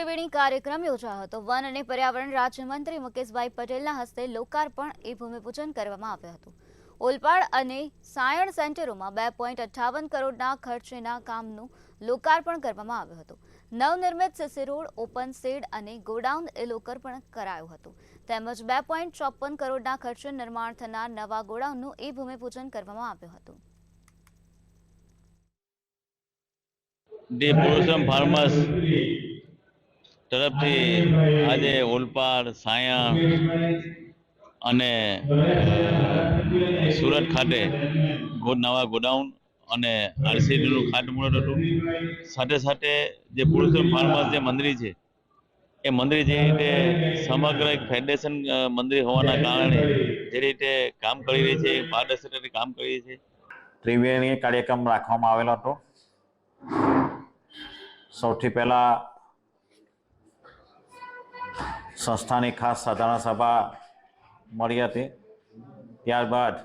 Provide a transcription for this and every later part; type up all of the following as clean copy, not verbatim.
ત્રિવેણી કાર્યક્રમ યોજાયો હતો। વન અને પર્યાવરણ રાજ્યમંત્રી મુકેશભાઈ પટેલના હસ્તે લોકાર્પણ એ ભૂમિપૂજન કરવામાં આવ્યું હતું। ઓલપાડ અને સાયણ સેન્ટરોમાં 2.58 કરોડના ખર્ચેના કામનું લોકાર્પણ કરવામાં આવ્યું હતું। નવનિર્મિત સીસી રોડ, ઓપન શેડ અને ગોડાઉન એ લોકાર્પણ કરાયું હતું। તેમજ 2.54 કરોડના ખર્ચે નિર્માણ થનાર નવા ગોડાઉનનું એ ભૂમિપૂજન કરવામાં આવ્યું હતું। પુરુષોત્તમ ફાર્મર્સ તરફથી આજે ઓલપાડ, સાયણ અને સુરત ખાતે નવા ગોડાઉન અને આરસીડીનું ખાતમુહૂર્ત હતું। સાથે સાથે જે પુરુષોત્તમ ફાર્મર્સ જે મંડળી છે એ મંડળી જે રીતે સમગ્ર એક ફેડરેશન મંડળી હોવાના કારણે જે રીતે કામ કરી રહી છે, પારદર્શકતાથી કામ કરી રહી છે। ત્રિવેણી કાર્યક્રમ રાખવામાં આવેલો હતો। સૌથી પહેલા સંસ્થાની ખાસ સાધારણ સભા મળી હતી। ત્યારબાદ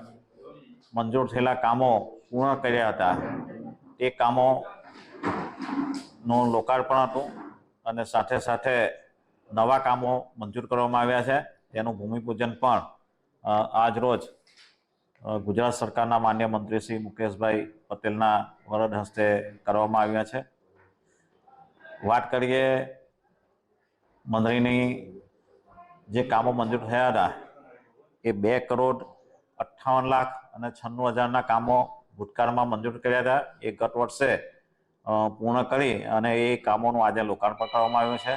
મંજૂર થયેલા કામો પૂર્ણ કર્યા હતા તે કામોનું લોકાર્પણ હતું અને સાથે સાથે નવા કામો મંજૂર કરવામાં આવ્યા છે તેનું ભૂમિપૂજન પણ આજ રોજ ગુજરાત સરકારના માન્ય મંત્રી શ્રી મુકેશભાઈ પટેલના વરદ હસ્તે કરવામાં આવ્યા છે। વાત કરીએ મંડળીની જે કામો મંજૂર થયા હતા એ 2,58,96,000ના કામો ભૂતકાળમાં મંજૂર કર્યા હતા। એ ગત વર્ષે પૂર્ણ કરી અને એ કામોનું આજે લોકાર્પણ કરવામાં આવ્યું છે।